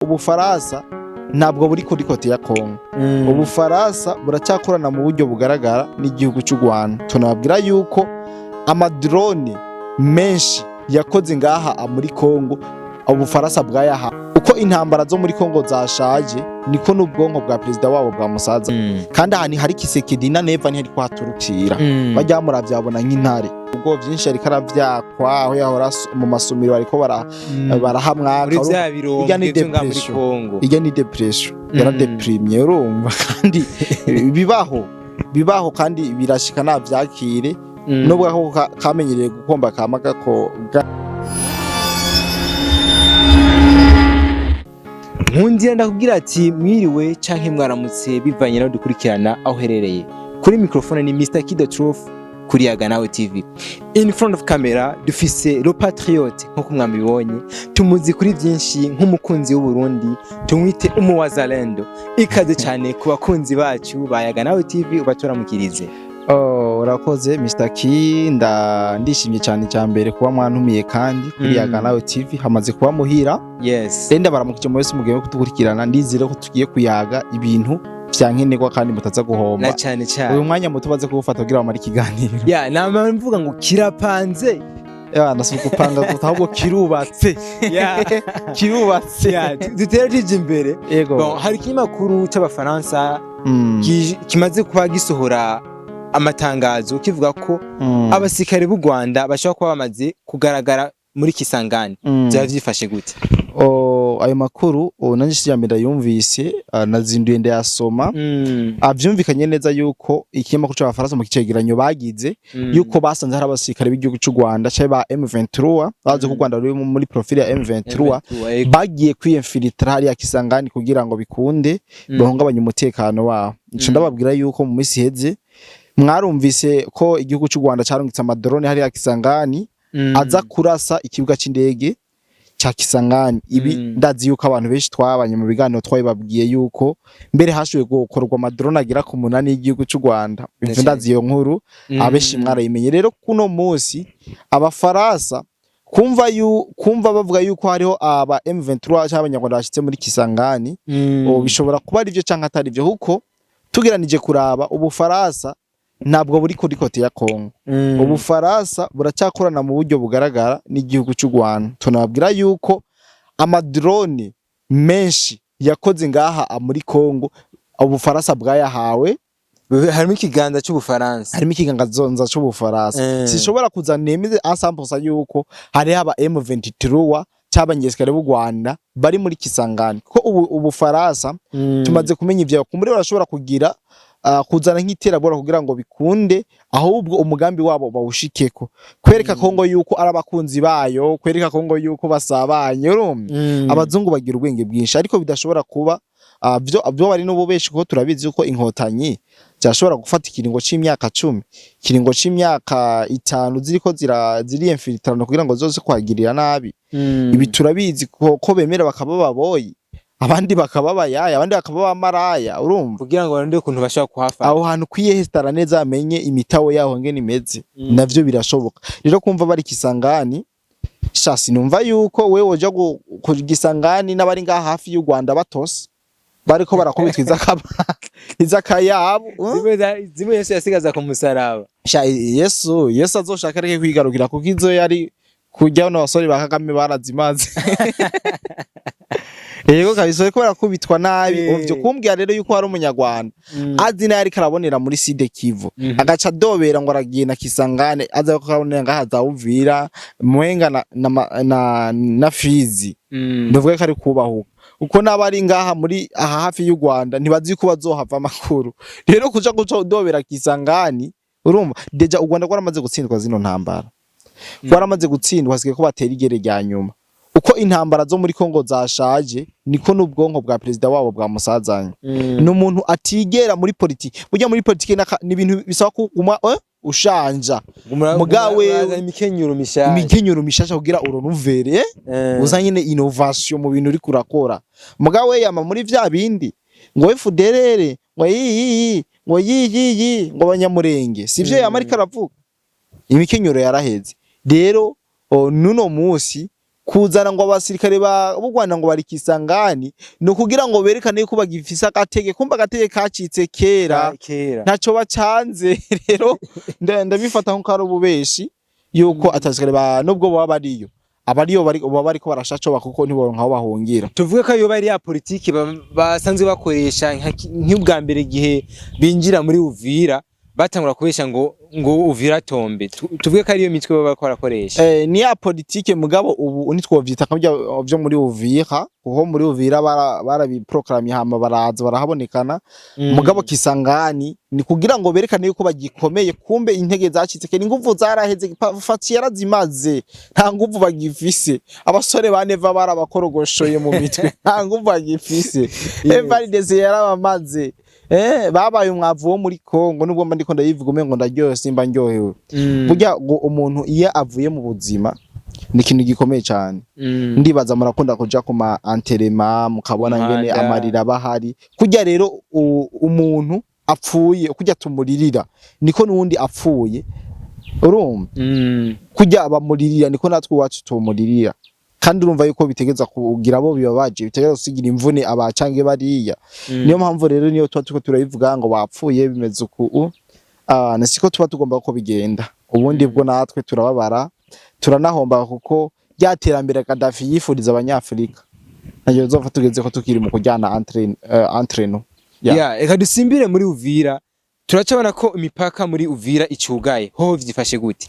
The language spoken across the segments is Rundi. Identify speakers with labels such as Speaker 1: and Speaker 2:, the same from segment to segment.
Speaker 1: Ubufaransa ntabwo buri kuri kote ya Kongo. Ubufaransa buracyakorana mu buryo bugaragara n'igihugu cy'u Rwanda. Tunababwira yuko amadrone menshi yakoze ngaha muri Kongo Ubufaransa bwayaha. Uko intambara zo muri Kongo zashaje niko n'ubwonko bwa president wabo bwa musaza. Kandi aha ni hari Kisekedi na Neva ntihari kwaturukira. Bajya muravyabona nk'intare. Ubwo byinshi ari karavyakwa aho yahora mu masumiro ariko barahamwaka
Speaker 2: ijya ni depression.
Speaker 1: Ijya ni depression. Yara deprimye urumva kandi bibaho kandi birashika navyakire nubwo aho kamenyereye gukomba kamaga ko
Speaker 2: Nkundiye ndakubwira ati mwiriwe canke mwaramutse bivanye no dukurikirana aho herereye. Kuri microphone ni Mr Kid the Truth kuri Yaganawe TV. In front of camera dufise Le Patriote nko mwambibonye. Tumuzi kuri byinshi nk'umukunzi w'u Burundi, tumwite umuwazalendo. Ikaze cyane ku bakunzi bacu ba Yaganawe TV ubaturamukirize.
Speaker 1: Urakoze Mr Ki ndishimye cyane cyambere kuba mwantumiye kandi kuri Yaganawe TV hamaze kuba muhira.
Speaker 2: Yes.
Speaker 1: Enda baramukije mwese mugiye kutukurikirana ndizire ko tugiye kuyaga ibintu byankenerwa kandi mutaza guhomba.
Speaker 2: Na cyane cyane.
Speaker 1: Uyu mwanya mutubaze kuwufata kugira bamara ikiganiro.
Speaker 2: Ya nama mvuga ngo kirapanze.
Speaker 1: Ya nasuka gupanga ahubwo kirubatse.
Speaker 2: Ya
Speaker 1: kirubatse.
Speaker 2: Ya dutereje imbere. Bon hari kimakuru cy'abafaransa kimaze kuba gisohora amatangazo kivuga ko abasirikare b'u Rwanda bashobora kuba bamaze kugaragara muri Kisangani. Byavyifashe gute?
Speaker 1: Ayo makuru nanje siyamira yumvise nazinduye ndayasoma avyumvikanye neza yuko ikimakuru cy'abafaransa mu kicegeranyo bagize yuko basanze hari abasirikare b'igihugu cy'u Rwanda cyaye ba M23 baje ku Rwanda ruri muri profile ya M23 bagiye kwiyemfilitra hari ya Kisangani kugira ngo bikunde bahungabanye umutekano wabo. Ico ndababwira yuko mu minsi heze mwarumvise ko igihugu cy'u Rwanda carungitse amadrone hari ya Kisangani aza kurasa ikibuga c'indege cha Kisangani. Ibi ndazi yuko abantu benshi twabanye mu biganiro twababwiye yuko mbere hashuye gukorwa amadrone agira ku munani y'igihugu cy'u Rwanda. Ivyo ndazi iyo nkuru abeshi mwarayimenye. Rero kuno munsi abafaransa kumva bavuga yuko hariho aba M23 cy'abanyarwanda bashitse muri Kisangani bishobora kuba ari byo canke atari byo kuko tugeranije kuraba Ubufaransa ntabwo buri kuri kote ya Kongo. Ubufaransa buracyakorana mu buryo bugaragara n'igihugu cy'u Rwanda. Tunababwira yuko amadrone menshi yakoze ngaha muri Kongo Ubufaransa bwayahawe.
Speaker 2: Harimo ikiganza cy'Ubufaransa.
Speaker 1: Harimo ikiganza zonza cy'Ubufaransa. Sishobora kuzanemize asamposa yuko hari aba M23 cy'abanyeskare b'u Rwanda bari muri Kisangani. Ko Ubufaransa tumaze kumenya ivyo kumuri barashobora kugira kuzana nk'iterabora kugira ngo bikunde ahubwo umugambi wabo bawushikeko kwereka Kongo yuko ari abakunzi bayo, kwereka Kongo yuko basabanye abazungu bagira ubwenge bwinshi ariko bidashobora kuba byo bari n'ububeshi ko turabizi yuko inkotanyi cyashobora gufata ikiringo c'imyaka 10 kiringo c'imyaka 5 ziriko ziriyemfiltrana kugira ngo zose kwagirira nabi. Ibi turabizi ko bemera bakaba baboyi abandi bakaba bayaya abandi bakaba bamaraya urumva
Speaker 2: kugira ngo barinde kuntu bashaka kuhafa
Speaker 1: aho hantu kwiyehestara neza amenye imitawo yaho ngene imeze navyo birashoboka. Rero kumva bari Kisangani shasi numva yuko wewe woja kugisangani n'abari ngaha hafi y'u Rwanda batose bariko barakubitwiza izakayabo
Speaker 2: zimwe Yesu yasigaza ku musaraba.
Speaker 1: Yesu azoshaka reke kwigarukira kuko izo yari kujya no basore bakagame barazimaze. Yego kabisa ko barakubitwa nabi ovyo kumbwira rero yuko hari umunyarwanda azi na yari karabonera muri Side Kivu agaca dobera ngo aragiye na Kisangane aza kubonera ngaha zawuvira mwenga na Fizi ndavuga ko ari kubahuka uko nabari ngaha muri aha hafi y'u Rwanda ntibazi ko bazohava amakuru. Rero kuja dobera Kisangani urumva deja u Rwanda rwaramaze gutsindwa zino ntambara rwaramaze gutsindwa hasigaye ko batera igere rya nyuma. Uko intambara zo muri Kongo zashaje niko n'ubwonko bwa president wabo bwa musazanye. N'umuntu atigera muri politiki burya muri politiki n'ibintu bisaba kuguma ushanja mugawe imikenyuro mishasha kugira uronuvere uzanye ne innovation mu bintu uri kurakora mugawe yama muri vya bindi ngo FDLR ngo yi ngo banyamurenge sivyo yama ari karavuga imikenyuro yaraheze. Rero nuno musi kuzana ngo abasirikare b'u Rwanda ngo bari Kisangani no kugira ngo berekane ko bagifisa agatege kumba agatege kacitse kera ntaco bacanze rero ndabifata nko kari ububeshi yuko atasirikare ba nubwo baba bariyo abariyo baba bariko barashaco kuko ntibo nkaho bahungira
Speaker 2: tuvuge ko ayo bari ya politiki basanzwe bakoresha nk'ubwa mbere gihe binjira muri Uvira batangura kubesha ngo Uvira tombe tuvuge ko ariyo mitwe baba barakoresha
Speaker 1: ni ya politike mugabo ubu nitwovyita byo muri Uvira kuko muri Uvira barabiproclamye hama baraza barahabonekana mugabo Kisangani ni kugira ngo berekane yuko bagikomeye kumbe intege zacitse ke inguvu zaraheze fati yarazimaze nta nguvu bagifise abasore baneva barabakorogoshoye mu mitwe nta nguvu bagifise Evaride yarabamaze babaye umwavu wo muri Kongo nubwo mba ndiko ndayivuga umengo ndaryohe simba ndyohewe burya ngo umuntu iyo avuye mu buzima ni ikintu gikomeye cyane ndibaza murakunda kuja ku ma enterrement mukabona ngene amarira bahari kujya rero umuntu apfuye kujya tumuririra niko nundi apfuye urumva kujya abamuririra niko natwe wacu tumuririra kandi urumva yuko bitegeza kugira abo bibabaje bitegeza gusigira imvune abacange bariya niyo mpamvu rero niyo tuko turabivuga ngo bapfuye bimeze uku nasiko tuba tugomba ko bigenda ubundi bwo natwe turababara turanahomba kuko byaterambere Gaddafi yifuriza abanyafrika ntagiye zova tugeze ko tukiri mu kujyana entraînement
Speaker 2: eka dusimbire muri Uvira turacabona ko imipaka muri Uvira icugaye ho vyifashe gute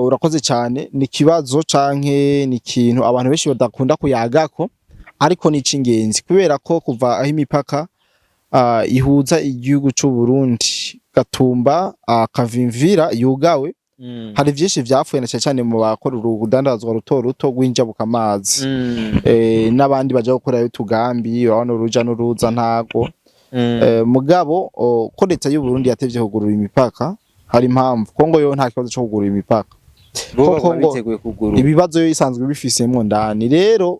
Speaker 1: urakoze cyane ni kibazo canke ni kintu abantu benshi badakunda kuyagako ariko ni cingenzi kubera ko kuva aho imipaka ihuza igihugu cy'u Burundi Gatumba Kavimvira yugawe hari byinshi vyapfuye na cyane mu bakora urugudandazwa ruto rw'injabuka amazi n'abandi baje gukora utugambi urabona uruja n'uruza ntago mugabo ko leta y'u Burundi yatevye kugurura imipaka hari impamvu Kongo yo nta kibazo cyo kugurura imipaka ibibazo yo isanzwe bifisemo ndani rero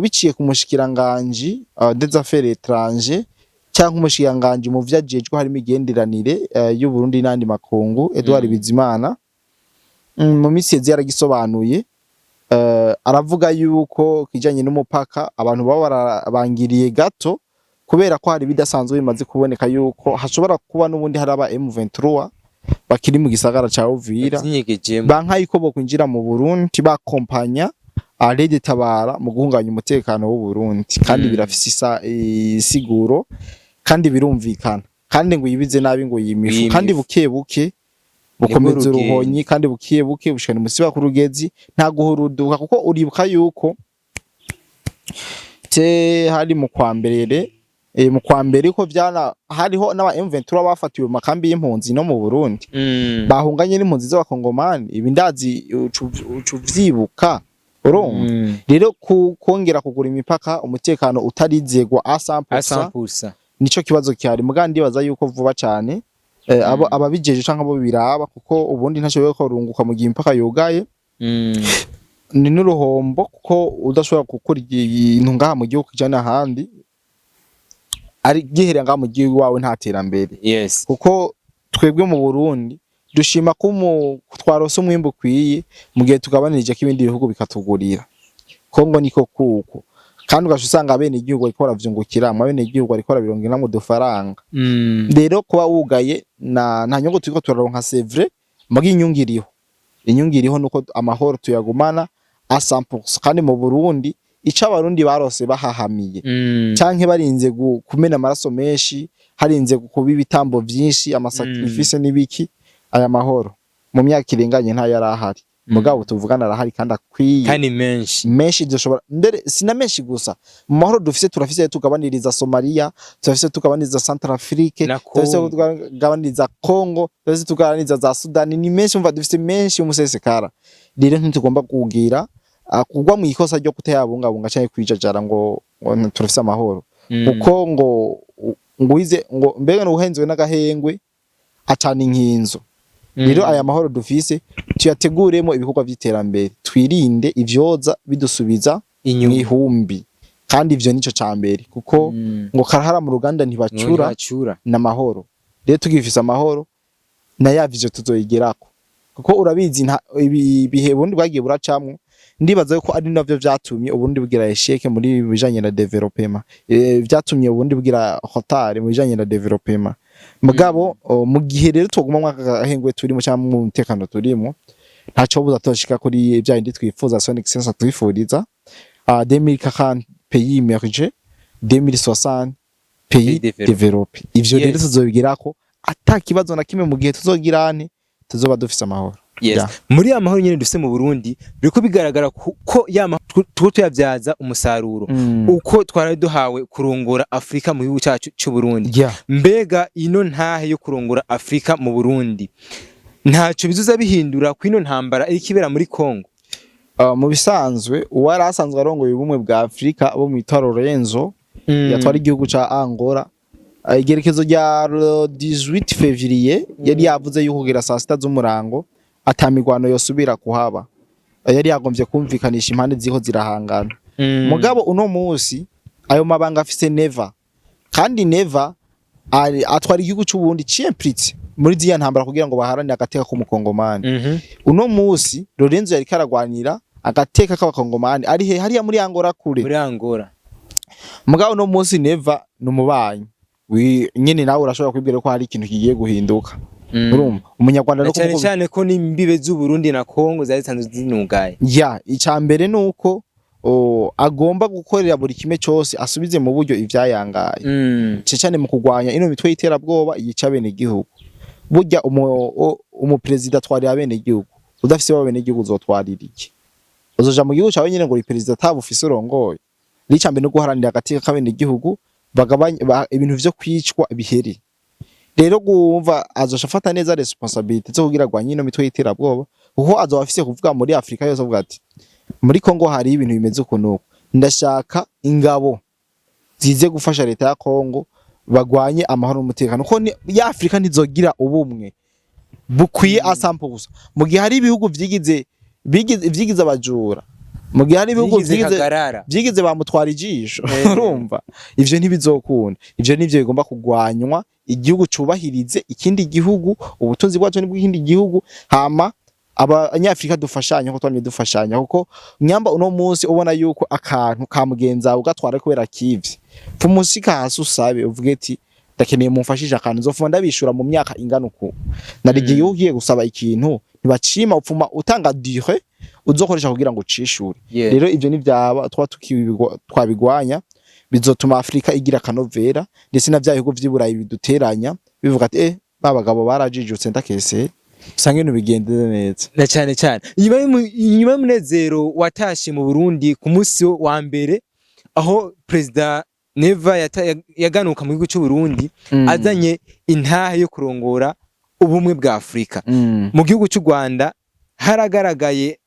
Speaker 1: biciye ku mushikiranganje des affaires étrangères cyangwa umushikiranganje mu vyajejwe harimo igenderanire y'u Burundi n'andi makungu Edouard Bizimana mu misezi yaragisobanuye aravuga yuko kijanye n'umupaka abantu baba bangiriye gato kubera ko hari bidasanzwe bimaze kuboneka yuko hashobora kuba n'ubundi haraba M23 bakiri mu gisagara ca Uvira bankaye ko bokwinjira mu Burundi bakompanya Alede Tabara mu guhunganya umutekano w'u Burundi kandi birafise isiguro kandi birumvikana kandi ngo yibize nabi ngo yimifu kandi buke bukomeza uruhonyi kandi buke bushikana musiba ku rugezi nta guhuruduka kuko uribuka yuko hari mu kwambere ko vyana hariho n'aba M23 bafatiwe mu makambi y'impunzi no mu Burundi bahunganye n'impunzi z'abakongomani ibi ndazi ucuvyibuka urumva rero kongera kugura imipaka umutekano utarizegwa 100% nico kibazo cyari mugandi baza yuko vuba cyane ababijeje canke abo biraba kuko ubundi ntashobora ko runguka mu gihe impaka yugaye ni n'uruhombo kuko udashobora gukora ibintu ngaha mu gihugu kijana handi ari gihere ngaha mu gihugu wawe nta terambere kuko twebwe mu Burundi dushima ko twarose umwimbo kwiye mu gihe tugabanirije ko ibindi bihugu bikatugurira Kongo niko kuko kandi ugasanga abene igihugu ariko baravyungukira abene igihugu ariko barabironga mu dufaranga rero kuba wugaye nta nyungu turiko turaronka c'est vrai mugi inyungiriho nuko amahoro tuyagumana 100% kandi mu Burundi ica abarundi barose bahahamiye canke barinze kumena amaraso menshi harinze kuba ibitambo vyinshi amasacrifice nibiki aya mahoro mu myaka irenganye nta yarahari mugabo tuvugana arahari kandi akwiye
Speaker 2: kandi
Speaker 1: menshi dushobora ndere sina menshi gusa mu mahoro dufise turafise tugabaniriza Somalia turafise tugabaniriza Centrafrique turafise tugabaniriza Congo turafise tugabaniriza za Sudan ni menshi umva dufise menshi umusesekara rero ntitugomba kugira kugwa mu ikosa ryo kutayabungabunga cyane kwijajara ngo turafise amahoro kuko ngo ize ngo mbega no uhenzwe n'agahengwe acana inkinzo rero aya mahoro dufise tuyateguremo ibikorwa by'iterambere twirinde ivyoza bidusubiza mwihumbi kandi ivyo nico cambere kuko ngo karahara mu ruganda ntibacura n'amahoro rero tugifise amahoro na yavije tuzoyigerako kuko urabizi ibihe bundi bwagiye buracamwe ndibaza yuko ari navyo vyatumye ubundi bwira esheke muri bijanye na development vyatumye ubundi bwira hotare mu bijanye na development mugabo mu gihe rero tuguma mwaka gahengwe turimo cyangwa mu mutekano turimo ntaco buza toshika kuri bya indi twifuza Sonic Sense twifuriza 2040 pays émergé 2060 pays développé ivyo rero tuzobigirako ata kibazo na kimwe mu gihe tuzogirane tuzoba dufise amahoro.
Speaker 2: Yes. Muri amahoro nyene dufise mu Burundi biriko bigaragara ko tuko tuyavyaza umusaruro uko twari duhawe kurongora Afrika mu gihugu cyacu cy'u Burundi. Mbega ino ntahe yo kurongora Afrika mu Burundi ntaco bizuza bihindura ku ino ntambara iri kibera muri Kongo.
Speaker 1: Mu bisanzwe uwari asanzwe arongoye ubumwe bwa Afrika bo mu itaro Lorenzo yatwara igihugu ca Angola igerekezo rya 18 février yari yavuze yuko kugira saa 6 z'umurango atamigwano yosubira kuhaba yari yagombye kumvikanisha impande ziho zirahangana mugabo uno munsi ayo mabanga afise Neva kandi Neva atwara igihugu cy'u Burundi ciempritse muri ziya ntambara kugira ngo baharane agateka k'umukongomani uno munsi Lorenzo yari karagwanira agateka k'abakongomani ari he hariya muri Angola kure
Speaker 2: muri Angola
Speaker 1: mugabo uno munsi Neva numubanyi nyene nawe urashobora kwibwira ko hari ikintu kigiye guhinduka urumva umunyarwanda no
Speaker 2: kuvuga cyane ko nimbibe z'u Burundi na Kongo zazitanzwe zinugaye
Speaker 1: icambere nuko agomba gukorera buri kimwe cyose asubize mu buryo ivyayangaye cyane mu kugwanya ino mitwe y'iterabwoba yica bene igihugu burya umupresident twari abene igihugu udafise abene igihugu uzotwarira iki uzoja mu gihugu cyawe nyene ngo uri president tabufise urongoye licambere no guharanira agateka kabene igihugu bagabanya ibintu vyo kwicwa biheri rero gumva azoshafata neza responsibility zo kugira gwanya ino mitwe y'iterabwoba uho azobafise kuvuga muri Afrika yose avuga ati muri Kongo hari ibintu bimeze ukuntu ndashaka ingabo zize gufasha leta ya Kongo bagwanye amahoro n'umutekano ko ya Afrika ntizogira ubumwe bukwiye asampuza mu gihe hari ibihugu vyigize abajura mu gihe hari ibihugu vyigize bamutwara ijisho urumva ivyo ntibizokunda ivyo nivyo bigomba kugwanywa igihugu cubahirize ikindi gihugu ubutunzi bwacu nibwo ikindi gihugu hama abanyafrika dufashanya ko twamye dufashanya kuko nyamba uno munsi ubona yuko akantu kamugenza ugatwara kubera kivye fumusika hasi usabe uvuge ati ndakeneye mumfashije akantu nzofuma ndabishura mu myaka ingana uko narigiye ugiye gusaba ikintu ntibacima upfuma utanga durée uzokoresha kugira ngo ucishure rero ivyo nivyaba twabigwanya bizotuma Afrika igira kanovera ndetse na vyahigo vy'iburayi biduteranya bivuga ati babagabo barajijutse ndakese usange no bigende neza
Speaker 2: na cyane inyuma y'umunezero watashe mu Burundi ku munsi wa mbere aho president Neva yaganuka mu gihugu cy'u Burundi azanye intahe yo kurongora ubumwe bwa Afrika mu gihugu cy'u Rwanda haragaragaye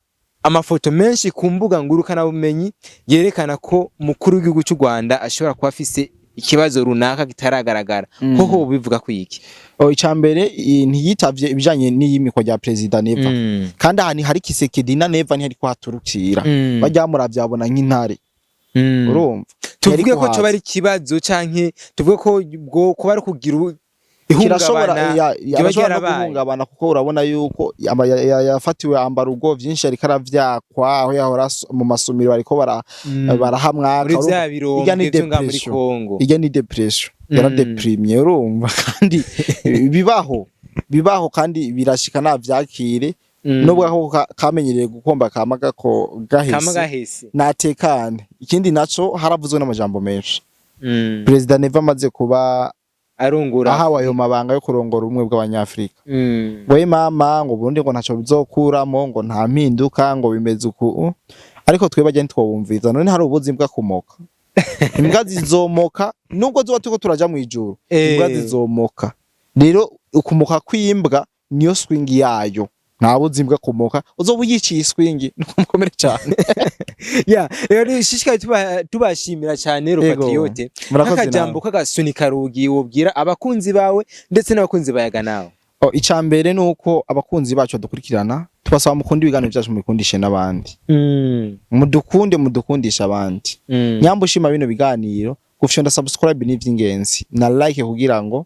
Speaker 2: amafoto menshi ku mbuga ngurukana bumenyi yerekana ko mukuru w'igihugu cy'u Rwanda ashobora kuba afise ikibazo runaka kitaragaragara hoho bivuga ko iki
Speaker 1: icambere ntiyitavye ibijanye n'iyimikwa rya president Neva kandi aha hari Kisekedi na Neva ntihari kwaturukira bajyamuravye abona nk'intare urumva
Speaker 2: tuvuge ko cyo bari kibazo canke tuvuge ko ko bari kugira
Speaker 1: ihungabana guhungabana kuko urabona yuko yafatiwe ambarugo vyinshi ariko aravyakwa aho yahora mu masumiro ariko barahamwa ijya ni depression yaradeprimye urumva kandi bibaho kandi birashika navyakire nubwo aho kamenyereye gukomba kamaga ko gahese natekane ikindi naco haravuzwe n'amajambo menshi president Neva amaze kuba
Speaker 2: arungura
Speaker 1: aha wayo mabanga yo kurongora ubumwe bw'abanyafrika we mama ngo Burundi ngo ntaco bizokuramo ngo nta mpinduka ngo bimeze uku ariko twebagende twobumviza none hari ubuzi mbwa kumoka imbwa zizomoka nubwo zo tuko turaja mu ijuru imbwa zizomoka rero ukumoka kwimbwa niyo swing yayo nabo zimbwa kumoka uzobuyiciye swing nukomere cyane
Speaker 2: rero shishikaye tubashimira cyane Patriote akajambo kagasunika rugi wobwira abakunzi bawe ndetse n'abakunzi bayaga nawe
Speaker 1: icambere nuko abakunzi bacu badukurikirana tubasaba mukundi ibiganiro byacu mubikundishe n'abandi mudukundisha abandi nyambushima bino biganiro gufyonda subscribe n'ivyingenzi na like kugira ngo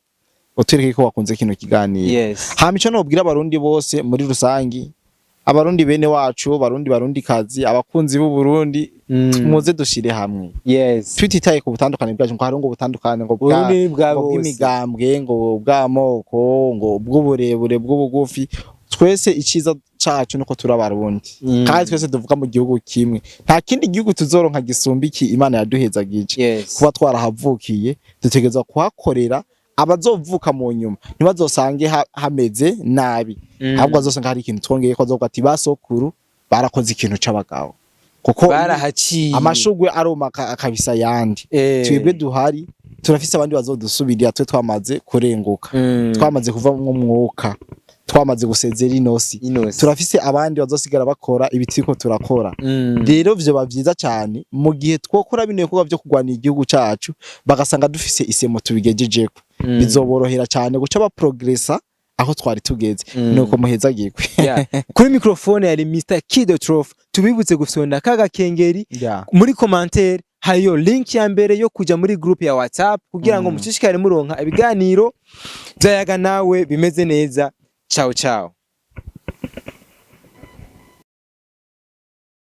Speaker 1: utereke ko wakunze kino kiganiro hamico no bwira abarundi bose muri rusangi abarundi bene wacu barundi kazi abakunzi b'u Burundi muze dushire hamwe
Speaker 2: yes
Speaker 1: twititaye ku butandukane bwacu ngo hari ngo butandukane ngo bw'imigambwe ngo bw'amoko ngo bw'uburebure bw'ubugufi twese iciza cacu nuko turabarundi kandi twese duvuga mu gihugu kimwe nta kindi gihugu tuzoronka gisumba Imana yaduhezagije kuba twarahavukiye dutegerezwa kuhakorera abazovuka mu nyuma ntibazosange hameze nabi ahubwo azosanga hari ikintu twongeye ko azovuga ati basokuru barakoze ikintu c'abagabo kuko
Speaker 2: barahaciye
Speaker 1: amashugwe aroma akabisa yandi twebwe duhari turafise abandi bazodusubirira twe twamaze kurenguka twamaze kuva mu mwuka twamaze gusezera inosi turafise abandi bazosigara bakora ibitiko turakora rero vyo bavyiza cyane mu gihe twokora bino bikorwa byo kurwanira igihugu cacu bagasanga dufise isemo tubigejejeko bizoborohera cyane guca ba progressa aho twari tugeze nuko muhezagirwe
Speaker 2: kuri microphone yari Mr Kido Trophy tubibutse gufyonda kaga kengeri muri commentaire hariyo link ya mbere yo kuja muri group ya WhatsApp kugira ngo mushishikare muronka ibiganiro byayaga nawe bimeze neza ciao ciao